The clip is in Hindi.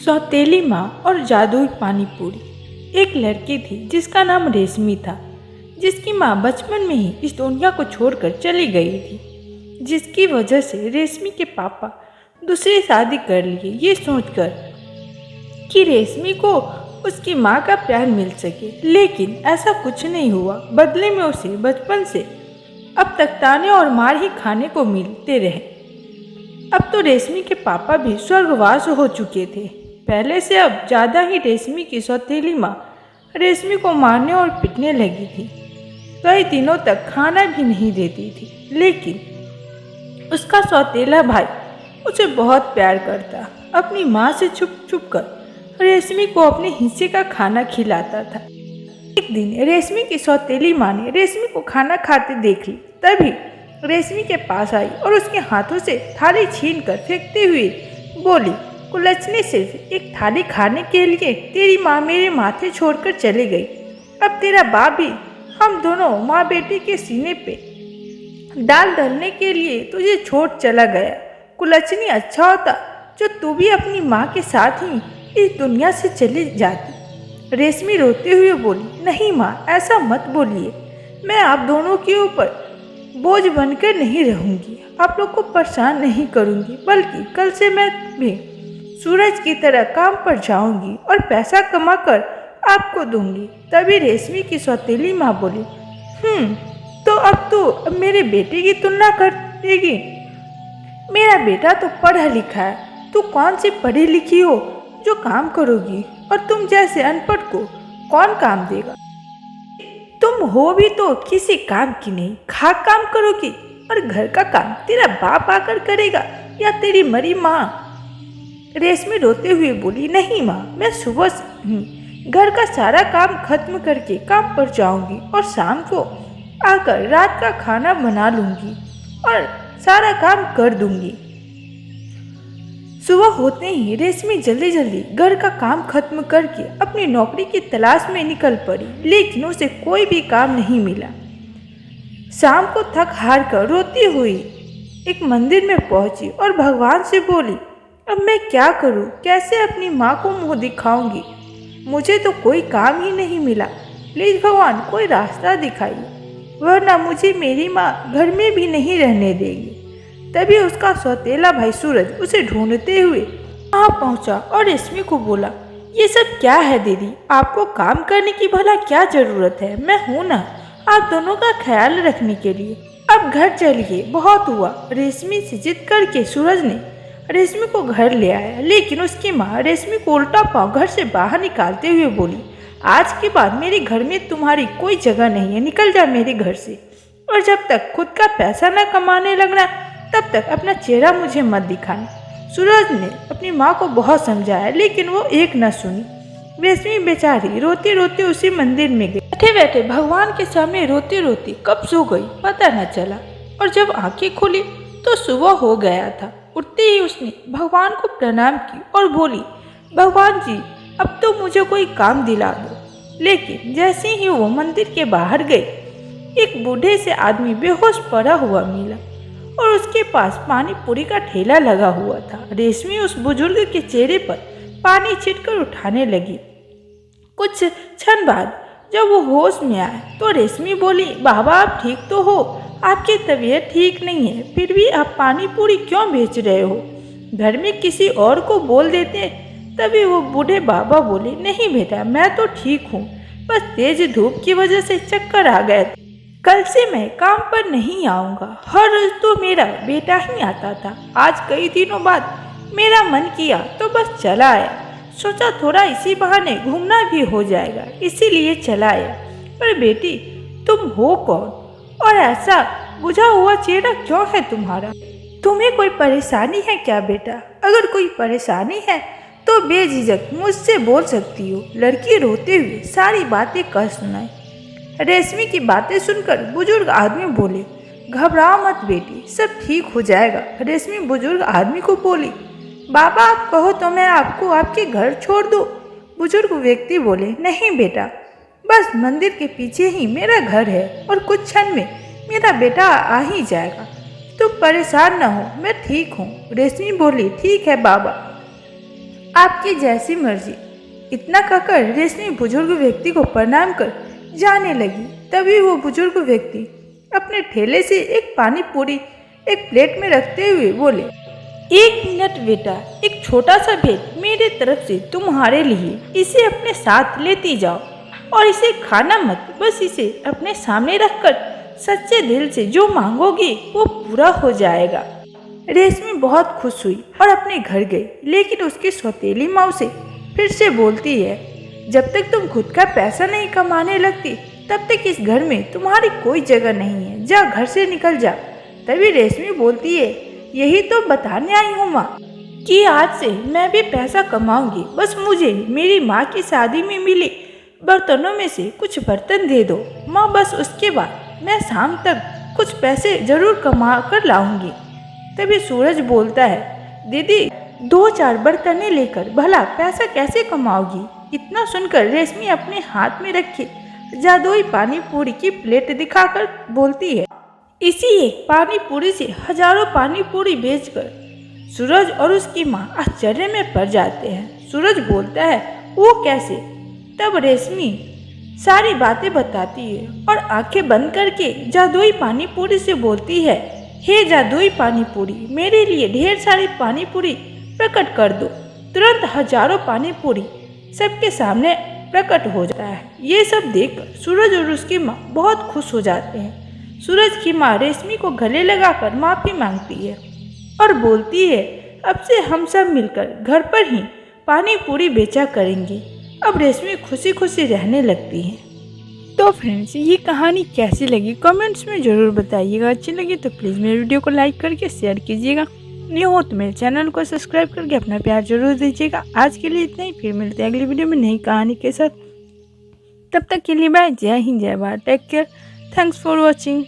सौतेली माँ और जादुई पानी पूरी। एक लड़की थी जिसका नाम रेशमी था, जिसकी माँ बचपन में ही इस दुनिया को छोड़कर चली गई थी, जिसकी वजह से रेशमी के पापा दूसरी शादी कर लिए, ये सोचकर कि रेशमी को उसकी माँ का प्यार मिल सके। लेकिन ऐसा कुछ नहीं हुआ। बदले में उसे बचपन से अब तक ताने और मार ही खाने को मिलते रहे। अब तो रेशमी के पापा भी स्वर्गवास हो चुके थे। पहले से अब ज़्यादा ही रेशमी की सौतेली माँ रेशमी को मारने और पीटने लगी थी। कई दिनों तक खाना भी नहीं देती थी। लेकिन उसका सौतेला भाई उसे बहुत प्यार करता। अपनी माँ से छुप छुप कर रेशमी को अपने हिस्से का खाना खिलाता था। एक दिन रेशमी की सौतेली माँ ने रेशमी को खाना खाते देख ली। तभी रेशमी के पास आई और उसके हाथों से थाली छीन कर फेंकते हुए बोली, कुलच्छनी, सिर्फ एक थाली खाने के लिए तेरी माँ मेरे माथे छोड़कर चली गई। अब तेरा बाप भी हम दोनों माँ बेटी के सीने पे दाल डालने के लिए तुझे छोड़ चला गया। कुलच्छनी, अच्छा होता जो तू भी अपनी माँ के साथ ही इस दुनिया से चली जाती। रेशमी रोते हुए बोली, नहीं माँ, ऐसा मत बोलिए। मैं आप दोनों के ऊपर बोझ बनकर नहीं रहूंगी, आप लोग को परेशान नहीं करूंगी, बल्कि कल से मैं भी सूरज की तरह काम पर जाऊंगी और पैसा कमाकर आपको दूंगी। तभी रेशमी की सौतेली माँ बोली, तो अब तो मेरे बेटे की तुलना कर देगी? मेरा बेटा तो पढ़ा लिखा है, तू कौन सी पढ़ी लिखी हो जो काम करोगी? और तुम जैसे अनपढ़ को कौन काम देगा? तुम हो भी तो किसी काम की नहीं, खाक काम करोगी। और घर का काम तेरा बाप आकर करेगा या तेरी मरी माँ? रेशमी रोते हुए बोली, नहीं माँ, मैं सुबह से ही घर का सारा काम खत्म करके काम पर जाऊंगी और शाम को आकर रात का खाना बना लूंगी और सारा काम कर दूंगी। सुबह होते ही रेशमी जल्दी जल्दी घर का काम खत्म करके अपनी नौकरी की तलाश में निकल पड़ी। लेकिन उसे कोई भी काम नहीं मिला। शाम को थक हार कर रोती हुई एक मंदिर में पहुंची और भगवान से बोली, अब मैं क्या करूं? कैसे अपनी माँ को मुंह दिखाऊंगी? मुझे तो कोई काम ही नहीं मिला। प्लीज भगवान, कोई रास्ता दिखाइए, वरना मुझे मेरी माँ घर में भी नहीं रहने देगी। तभी उसका सौतेला भाई सूरज उसे ढूंढते हुए वहाँ पहुँचा और रेशमी को बोला, ये सब क्या है दीदी? आपको काम करने की भला क्या जरूरत है? मैं हूँ ना आप दोनों का ख्याल रखने के लिए। अब घर चलिए, बहुत हुआ। रेशमी से जिद करके सूरज ने रेशमी को घर ले आया। लेकिन उसकी माँ रेशमी को उल्टा पाँव घर से बाहर निकालते हुए बोली, आज के बाद मेरे घर में तुम्हारी कोई जगह नहीं है, निकल जा मेरे घर से। और जब तक खुद का पैसा न कमाने लगना तब तक अपना चेहरा मुझे मत दिखाना। सूरज ने अपनी माँ को बहुत समझाया, लेकिन वो एक न सुनी। रेशमी बेचारी रोते रोते उसी मंदिर में गई। बैठे बैठे भगवान के सामने रोते रोते कब सो गई पता न चला। और जब आंखें खुली तो सुबह हो गया था। उठते ही उसने भगवान को प्रणाम की और बोली, भगवान जी, अब तो मुझे कोई काम दिला दो। लेकिन जैसे ही वो मंदिर के बाहर गई, एक बूढ़े से आदमी बेहोश पड़ा हुआ मिला और उसके पास पानी पूरी का ठेला लगा हुआ था। रेशमी उस बुजुर्ग के चेहरे पर पानी छिड़कर उठाने लगी। कुछ क्षण बाद जब वो होश में आए तो रेशमी बोली, बाबा आप ठीक तो हो? आपकी तबीयत ठीक नहीं है, फिर भी आप पानी पूरी क्यों बेच रहे हो? घर में किसी और को बोल देते। तभी वो बूढ़े बाबा बोले, नहीं बेटा, मैं तो ठीक हूँ, बस तेज धूप की वजह से चक्कर आ गए। कल से मैं काम पर नहीं आऊँगा। हर रोज तो मेरा बेटा ही आता था, आज कई दिनों बाद मेरा मन किया तो बस चला आया। सोचा थोड़ा इसी बहाने घूमना भी हो जाएगा, इसीलिए चला आया। पर बेटी, तुम हो कौन और ऐसा बुझा हुआ चेहरा क्यों है तुम्हारा? तुम्हें कोई परेशानी है क्या बेटा? अगर कोई परेशानी है तो बेझिझक मुझसे बोल सकती हो। लड़की रोते हुए सारी बातें कह सुनाई। रेशमी की बातें सुनकर बुजुर्ग आदमी बोले, घबराओ मत बेटी, सब ठीक हो जाएगा। रेशमी बुजुर्ग आदमी को बोली, बाबा आप कहो तो मैं आपको आपके घर छोड़ दूँ। बुजुर्ग व्यक्ति बोले, नहीं बेटा, बस मंदिर के पीछे ही मेरा घर है और कुछ क्षण में मेरा बेटा आ ही जाएगा। तुम परेशान न हो, मैं ठीक हूँ। रेशमी बोली, ठीक है बाबा, आपकी जैसी मर्जी। इतना कहकर रेशमी बुजुर्ग व्यक्ति को प्रणाम कर जाने लगी। तभी वो बुजुर्ग व्यक्ति अपने ठेले से एक पानी पूरी एक प्लेट में रखते हुए बोले, 1 मिनट बेटा, एक छोटा सा भेंट मेरे तरफ से तुम्हारे लिए। इसे अपने साथ लेती जाओ और इसे खाना मत, बस इसे अपने सामने रखकर सच्चे दिल से जो मांगोगी वो पूरा हो जाएगा। रेशमी बहुत खुश हुई और अपने घर गई, लेकिन उसकी सौतेली माँ उसे फिर से बोलती है, जब तक तुम खुद का पैसा नहीं कमाने लगती तब तक इस घर में तुम्हारी कोई जगह नहीं है, जा घर से निकल जा। तभी रेशमी बोलती है, यही तो बताने आई हूँ माँ कि आज से मैं भी पैसा कमाऊंगी, बस मुझे मेरी माँ की शादी में मिली बर्तनों में से कुछ बर्तन दे दो माँ, बस उसके बाद मैं शाम तक कुछ पैसे जरूर कमा कर लाऊंगी। तभी सूरज बोलता है, दीदी 2-4 बर्तनें लेकर भला पैसा कैसे कमाओगी। इतना सुनकर रेशमी अपने हाथ में रखी जादुई पानी पूरी की प्लेट दिखाकर बोलती है, इसी एक पानी पूरी से हजारों पानी पूरी बेचकर सूरज और उसकी माँ आश्चर्य में पड़ जाते हैं। सूरज बोलता है, वो कैसे। तब रेशमी सारी बातें बताती है और आंखें बंद करके जादुई पानी पूरी से बोलती है, हे जादुई पानी पूरी, मेरे लिए ढेर सारी पानी पूरी प्रकट कर दो। तुरंत हजारों पानी पूरी सबके सामने प्रकट हो जाता है। ये सब देखकर सूरज और उसकी माँ बहुत खुश हो जाते हैं। सूरज की माँ रेशमी को गले लगाकर माफ़ी मांगती है और बोलती है, अब से हम सब मिलकर घर पर ही पानी पूरी बेचा करेंगे। अब रेशमी खुशी खुशी रहने लगती है। तो फ्रेंड्स, ये कहानी कैसी लगी कमेंट्स में ज़रूर बताइएगा। अच्छी लगी तो प्लीज़ मेरे वीडियो को लाइक करके शेयर कीजिएगा। न्यू हो तो मेरे चैनल को सब्सक्राइब करके अपना प्यार जरूर दीजिएगा। आज के लिए इतना ही, फिर मिलते हैं अगली वीडियो में नई कहानी के साथ। तब तक के लिए बाय। जय हिंद, जय Bharat, take care, thanks for watching.